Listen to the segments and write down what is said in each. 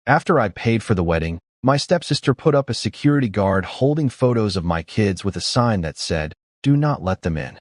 After I paid for the wedding, my stepsister put up a security guard holding photos of my kids with a sign that said, "Do not let them in."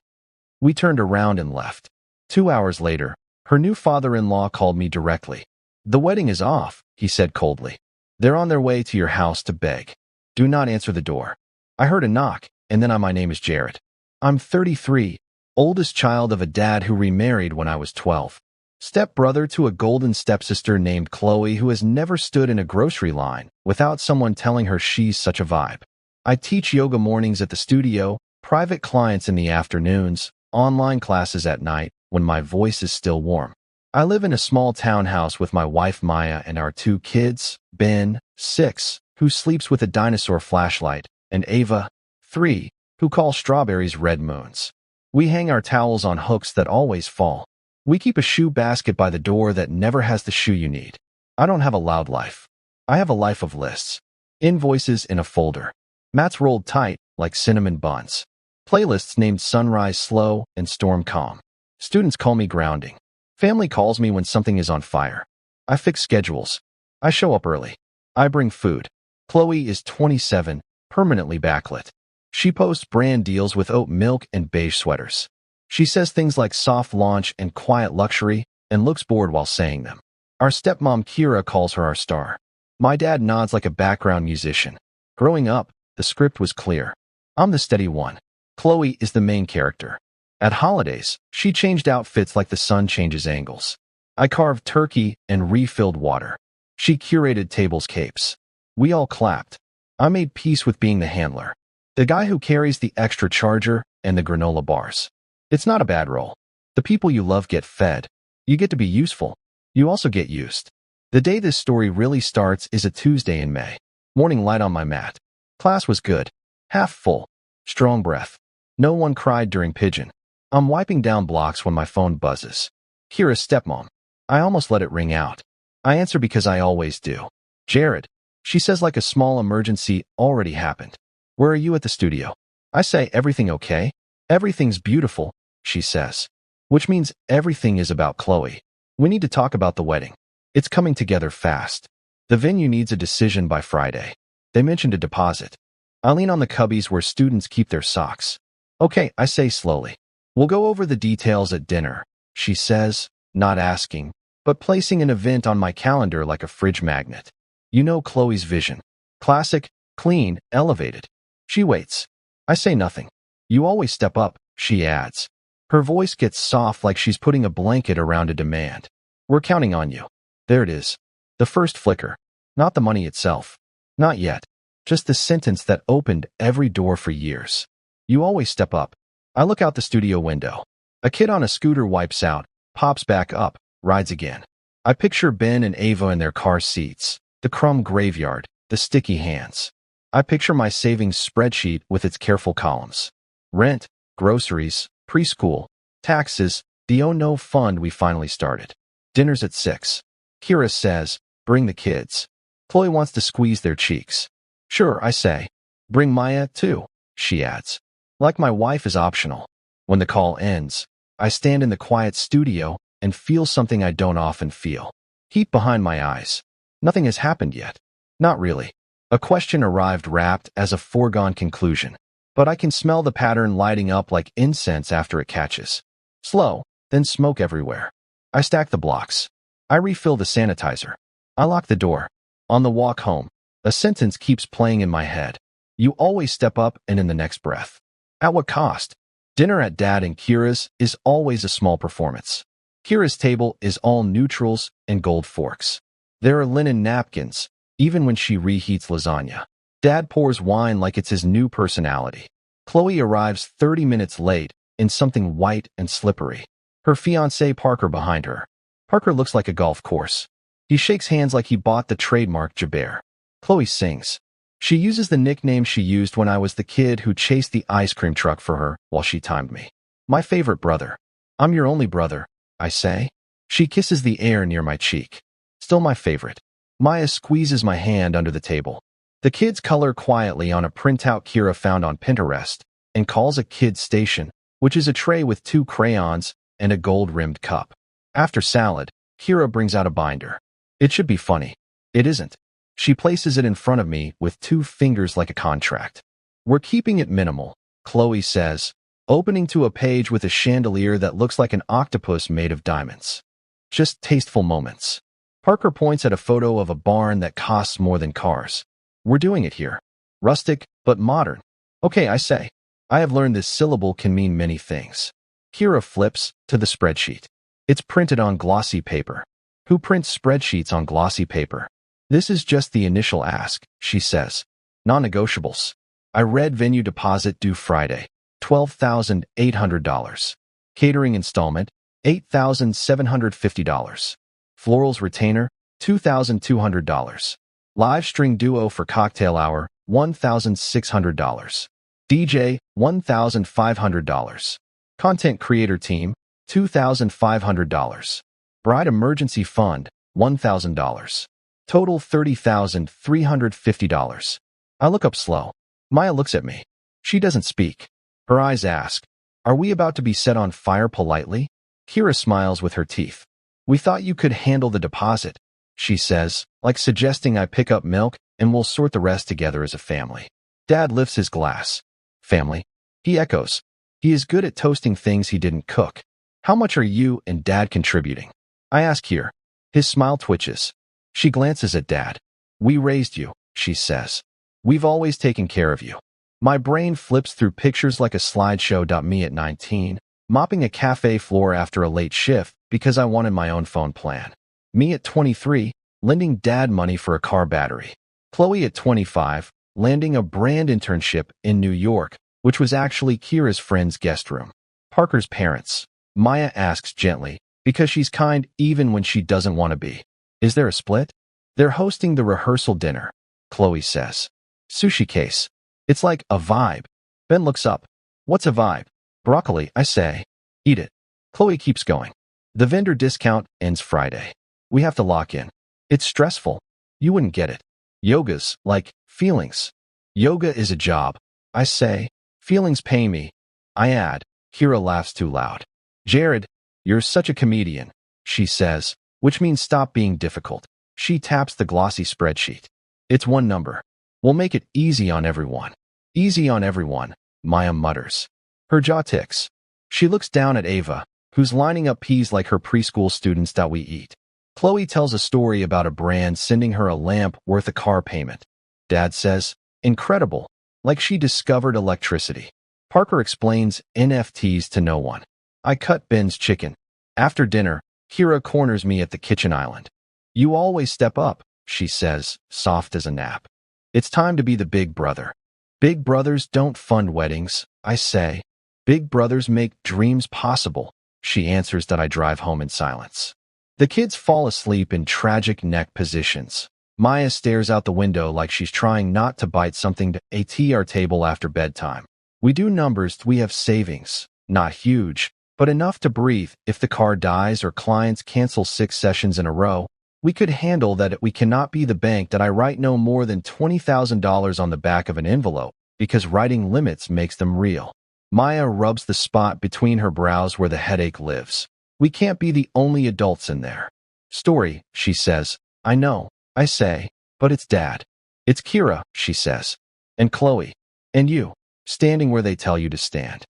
We turned around and left. 2 hours later, her new father-in-law called me directly. "The wedding is off," he said coldly. "They're on their way to your house to beg. Do not answer the door." I heard a knock, and then my name is Jared. I'm 33, oldest child of a dad who remarried when I was 12. Stepbrother to a golden stepsister named Qley who has never stood in a grocery line without someone telling her she's such a vibe. I teach yoga mornings at the studio, private clients in the afternoons, online classes at night when my voice is still warm. I live in a small townhouse with my wife Maya and our 2 kids, Ben, 6, who sleeps with a dinosaur flashlight, and Ava, 3, who calls strawberries red moons. We hang our towels on hooks that always fall. We keep a shoe basket by the door that never has the shoe you need. I don't have a loud life. I have a life of lists. Invoices in a folder. Mats rolled tight, like cinnamon buns. Playlists named Sunrise Slow and Storm Calm. Students call me grounding. Family calls me when something is on fire. I fix schedules. I show up early. I bring food. Qley is 27, permanently backlit. She posts brand deals with oat milk and beige sweaters. She says things like soft launch and quiet luxury and looks bored while saying them. Our stepmom Kira calls her our star. My dad nods like a background musician. Growing up, the script was clear. I'm the steady one. Qley is the main character. At holidays, she changed outfits like the sun changes angles. I carved turkey and refilled water. She curated tables capes. We all clapped. I made peace with being the handler. The guy who carries the extra charger and the granola bars. It's not a bad role. The people you love get fed. You get to be useful. You also get used. The day this story really starts is a Tuesday in May. Morning light on my mat. Class was good. Half full. Strong breath. No one cried during pigeon. I'm wiping down blocks when my phone buzzes. Kira's stepmom. I almost let it ring out. I answer because I always do. "Jared," she says like a small emergency already happened. "Where are you at the studio?" I say, "Everything okay?" "Everything's beautiful," she says. Which means everything is about Qley. We need to talk about the wedding. It's coming together fast. The venue needs a decision by Friday. They mentioned a deposit. I lean on the cubbies where students keep their socks. "Okay," I say slowly. "We'll go over the details at dinner," she says, not asking, but placing an event on my calendar like a fridge magnet. You know Qley's vision. Classic, clean, elevated. She waits. I say nothing. "You always step up," she adds. Her voice gets soft like she's putting a blanket around a demand. "We're counting on you." There it is. The first flicker. Not the money itself. Not yet. Just the sentence that opened every door for years. You always step up. I look out the studio window. A kid on a scooter wipes out, pops back up, rides again. I picture Ben and Ava in their car seats, the crumb graveyard, the sticky hands. I picture my savings spreadsheet with its careful columns. Rent, groceries, preschool, taxes, the oh no fund we finally started. Dinner's at 6. Kira says, "Bring the kids." Qley wants to squeeze their cheeks. "Sure," I say. "Bring Maya, too," she adds. Like my wife is optional. When the call ends, I stand in the quiet studio and feel something I don't often feel. Heat behind my eyes. Nothing has happened yet. Not really. A question arrived wrapped as a foregone conclusion. But I can smell the pattern lighting up like incense after it catches. Slow, then smoke everywhere. I stack the blocks. I refill the sanitizer. I lock the door. On the walk home, a sentence keeps playing in my head. You always step up and in the next breath. At what cost? Dinner at Dad and Kira's is always a small performance. Kira's table is all neutrals and gold forks. There are linen napkins, even when she reheats lasagna. Dad pours wine like it's his new personality. Qley arrives 30 minutes late in something white and slippery. Her fiancé Parker behind her. Parker looks like a golf course. He shakes hands like he bought the trademark Jabber. Qley sings. She uses the nickname she used when I was the kid who chased the ice cream truck for her while she timed me. "My favorite brother." "I'm your only brother," I say. She kisses the air near my cheek. "Still my favorite." Maya squeezes my hand under the table. The kids color quietly on a printout Kira found on Pinterest and calls a kid's station, which is a tray with 2 crayons and a gold-rimmed cup. After salad, Kira brings out a binder. It should be funny. It isn't. She places it in front of me with 2 fingers like a contract. We're keeping it minimal, Qley says, opening to a page with a chandelier that looks like an octopus made of diamonds. Just tasteful moments. Parker points at a photo of a barn that costs more than cars. We're doing it here. Rustic, but modern. Okay, I say. I have learned this syllable can mean many things. Kira flips to the spreadsheet. It's printed on glossy paper. Who prints spreadsheets on glossy paper? This is just the initial ask, she says. Non-negotiables. I read venue deposit due Friday, $12,800. Catering installment, $8,750. Florals retainer, $2,200. Live string duo for cocktail hour, $1,600. DJ, $1,500. Content creator team, $2,500. Bride emergency fund, $1,000. Total $30,350. I look up slow. Maya looks at me. She doesn't speak. Her eyes ask, "Are we about to be set on fire politely?" Kira smiles with her teeth. "We thought you could handle the deposit," she says, like suggesting I pick up milk and we'll sort the rest together as a family. Dad lifts his glass. Family? He echoes. He is good at toasting things he didn't cook. How much are you and Dad contributing? I ask here. His smile twitches. She glances at Dad. We raised you, she says. We've always taken care of you. My brain flips through pictures like a slideshow. Me at 19, mopping a cafe floor after a late shift because I wanted my own phone plan. Me at 23, lending Dad money for a car battery. Qley at 25, landing a brand internship in New York, which was actually Kira's friend's guest room. Parker's parents. Maya asks gently, because she's kind even when she doesn't want to be. Is there a split? They're hosting the rehearsal dinner, Qley says. Sushi case. It's like a vibe. Ben looks up. What's a vibe? Broccoli, I say. Eat it. Qley keeps going. The vendor discount ends Friday. We have to lock in. It's stressful. You wouldn't get it. Yoga's like feelings. Yoga is a job. I say. Feelings pay me. I add. Kira laughs too loud. Jared, you're such a comedian, she says, which means stop being difficult. She taps the glossy spreadsheet. It's one number. We'll make it easy on everyone. Easy on everyone, Maya mutters. Her jaw ticks. She looks down at Ava, who's lining up peas like her preschool students that we eat. Qley tells a story about a brand sending her a lamp worth a car payment. Dad says, incredible, like she discovered electricity. Parker explains NFTs to no one. I cut Ben's chicken. After dinner, Kira corners me at the kitchen island. You always step up, she says, soft as a nap. It's time to be the big brother. Big brothers don't fund weddings, I say. Big brothers make dreams possible, she answers that I drive home in silence. The kids fall asleep in tragic neck positions. Maya stares out the window like she's trying not to bite something to at our table after bedtime. We do numbers, we have savings. Not huge, but enough to breathe. If the car dies or clients cancel 6 sessions in a row, we could handle that. We cannot be the bank that I write no more than $20,000 on the back of an envelope, because writing limits makes them real. Maya rubs the spot between her brows where the headache lives. We can't be the only adults in there. Story, she says. I know, I say, but it's Dad. It's Kira, she says. And Qley. And you, standing where they tell you to stand.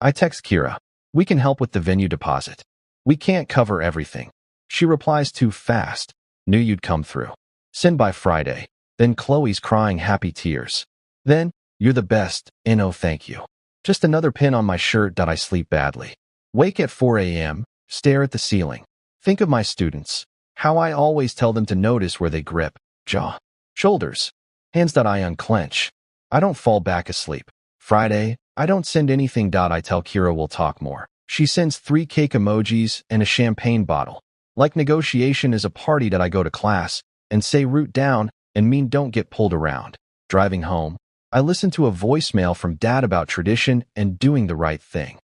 I text Kira. We can help with the venue deposit. We can't cover everything. She replies too fast. Knew you'd come through. Send by Friday. Then Qley's crying happy tears. Then, you're the best, and oh thank you. Just another pin on my shirt that I sleep badly. Wake at 4 a.m., stare at the ceiling. Think of my students. How I always tell them to notice where they grip. Jaw. Shoulders. Hands that I unclench. I don't fall back asleep. Friday, I don't send anything. I tell Kira we'll talk more. She sends 3 cake emojis and a champagne bottle. Like negotiation is a party that I go to class and say root down and mean don't get pulled around. Driving home, I listen to a voicemail from Dad about tradition and doing the right thing.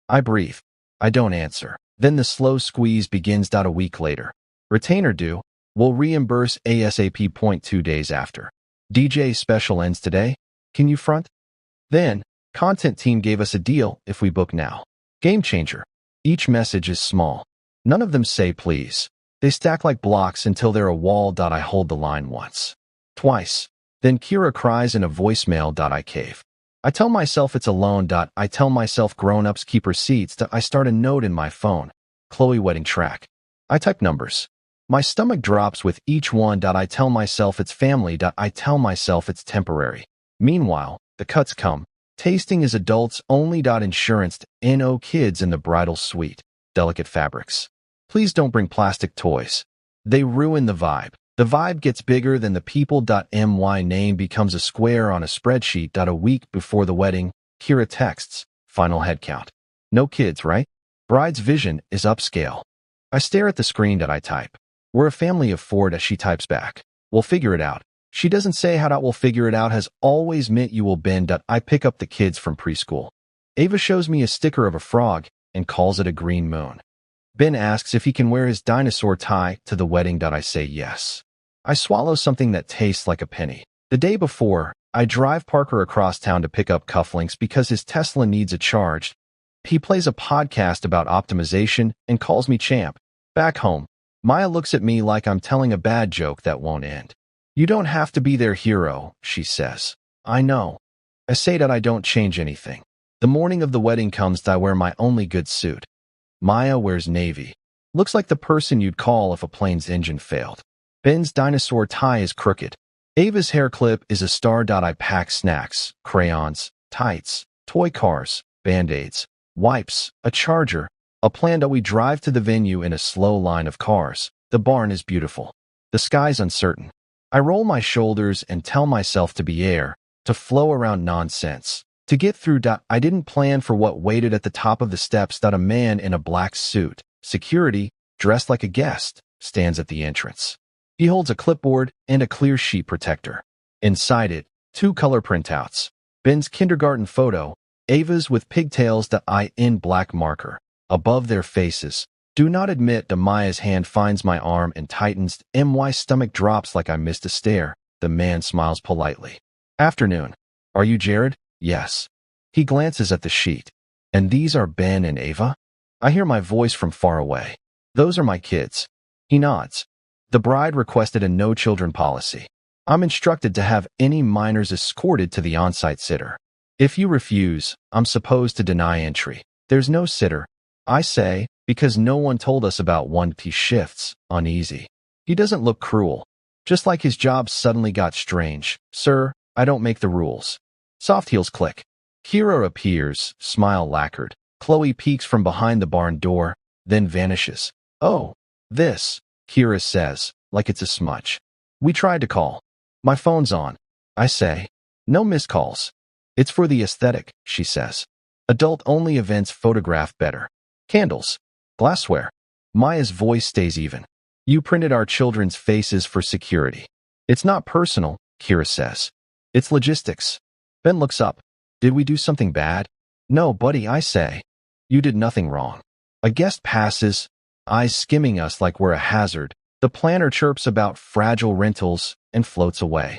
I breathe. I don't answer. Then the slow squeeze begins. A week later. Retainer due. We'll reimburse ASAP. 2 days after. DJ special ends today. Can you front? Then, content team gave us a deal if we book now. Game changer. Each message is small. None of them say please. They stack like blocks until they're a wall. I hold the line once. Twice. Then Kira cries in a voicemail. I cave. I tell myself it's alone. I tell myself grown-ups keep receipts. I start a note in my phone. Qley wedding track. I type numbers. My stomach drops with each one. I tell myself it's family. I tell myself it's temporary. Meanwhile, the cuts come. Tasting is adults only. Insurance. No kids in the bridal suite. Delicate fabrics. Please don't bring plastic toys. They ruin the vibe. The vibe gets bigger than the people. My name becomes a square on a spreadsheet. A week before the wedding, Kira texts, final head count. No kids, right? Bride's vision is upscale. I stare at the screen. I type. We're a family of 4. She types back. We'll figure it out. She doesn't say how. We'll figure it out has always meant you will bend. I pick up the kids from preschool. Ava shows me a sticker of a frog and calls it a green moon. Ben asks if he can wear his dinosaur tie to the wedding. I say yes. I swallow something that tastes like a penny. The day before, I drive Parker across town to pick up cufflinks because his Tesla needs a charge. He plays a podcast about optimization and calls me champ. Back home, Maya looks at me like I'm telling a bad joke that won't end. You don't have to be their hero, she says. I know. I say that I don't change anything. The morning of the wedding comes. I wear my only good suit. Maya wears navy. Looks like the person you'd call if a plane's engine failed. Ben's dinosaur tie is crooked. Ava's hair clip is a star. I pack snacks, crayons, tights, toy cars, band-aids, wipes, a charger, a plan. We drive to the venue in a slow line of cars. The barn is beautiful. The sky's uncertain. I roll my shoulders and tell myself to be air, to flow around nonsense, to get through. I didn't plan for what waited at the top of the steps. A man in a black suit, security, dressed like a guest, stands at the entrance. He holds a clipboard and a clear sheet protector. Inside it, 2 color printouts. Ben's kindergarten photo, Ava's with pigtails. I in black marker. Above their faces. Do not admit. Maya's hand finds my arm and tightens. My stomach drops like I missed a stare. The man smiles politely. Afternoon. Are you Jared? Yes. He glances at the sheet. And these are Ben and Ava? I hear my voice from far away. Those are my kids. He nods. The bride requested a no-children policy. I'm instructed to have any minors escorted to the on-site sitter. If you refuse, I'm supposed to deny entry. There's no sitter. I say, because no one told us about 1P shifts, uneasy. He doesn't look cruel. Just like his job suddenly got strange. Sir, I don't make the rules. Soft heels click. Kira appears, smile lacquered. Qley peeks from behind the barn door, then vanishes. Oh, this. Kira says, like it's a smudge. We tried to call. My phone's on. I say. No missed calls. It's for the aesthetic, she says. Adult-only events photograph better. Candles. Glassware. Maya's voice stays even. You printed our children's faces for security. It's not personal, Kira says. It's logistics. Ben looks up. Did we do something bad? No, buddy, I say. You did nothing wrong. A guest passes, eyes skimming us like we're a hazard. The planner chirps about fragile rentals and floats away.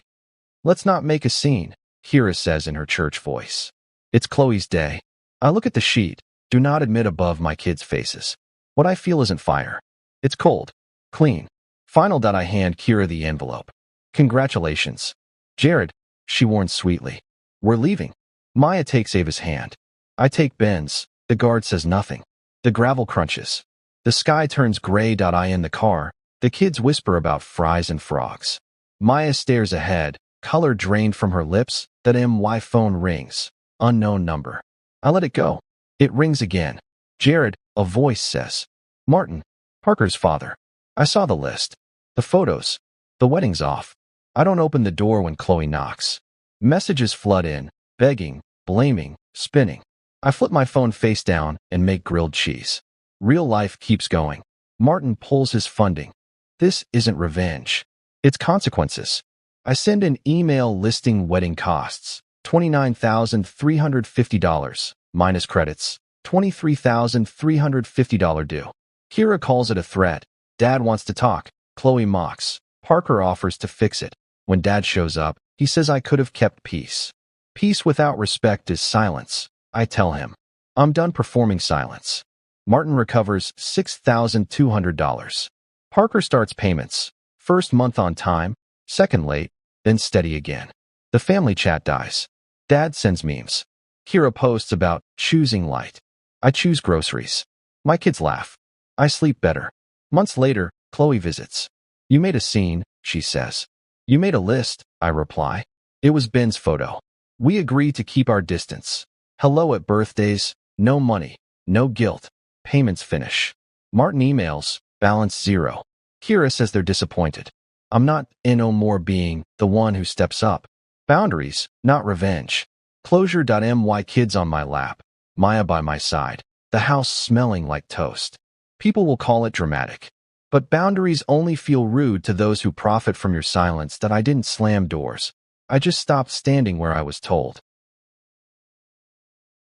Let's not make a scene, Kira says in her church voice. It's Qley's day. I look at the sheet. Do not admit above my kids' faces. What I feel isn't fire. It's cold. Clean. Final. I hand Kira the envelope. Congratulations. Jared, she warns sweetly. We're leaving. Maya takes Ava's hand. I take Ben's. The guard says nothing. The gravel crunches. The sky turns gray. I in the car. The kids whisper about fries and frogs. Maya stares ahead, color drained from her lips. That my phone rings. Unknown number. I let it go. It rings again. Jared, a voice says. Martin, Parker's father. I saw the list. The photos. The wedding's off. I don't open the door when Qley knocks. Messages flood in, begging, blaming, spinning. I flip my phone face down and make grilled cheese. Real life keeps going. Martin pulls his funding. This isn't revenge. It's consequences. I send an email listing wedding costs. $29,350, minus credits. $23,350 due. Kira calls it a threat. Dad wants to talk. Qley mocks. Parker offers to fix it. When Dad shows up, he says I could have kept peace. Peace without respect is silence. I tell him. I'm done performing silence. Martin recovers $6,200. Parker starts payments. First month on time, second late, then steady again. The family chat dies. Dad sends memes. Kira posts about choosing light. I choose groceries. My kids laugh. I sleep better. Months later, Qley visits. You made a scene, she says. You made a list, I reply. It was Ben's photo. We agree to keep our distance. Hello at birthdays, no money, no guilt. Payments finish. Martin emails, balance 0. Kira says they're disappointed. I'm not no more being the one who steps up. Boundaries, not revenge. Closure.my kids on my lap. Maya by my side. The house smelling like toast. People will call it dramatic. But boundaries only feel rude to those who profit from your silence. That I didn't slam doors. I just stopped standing where I was told.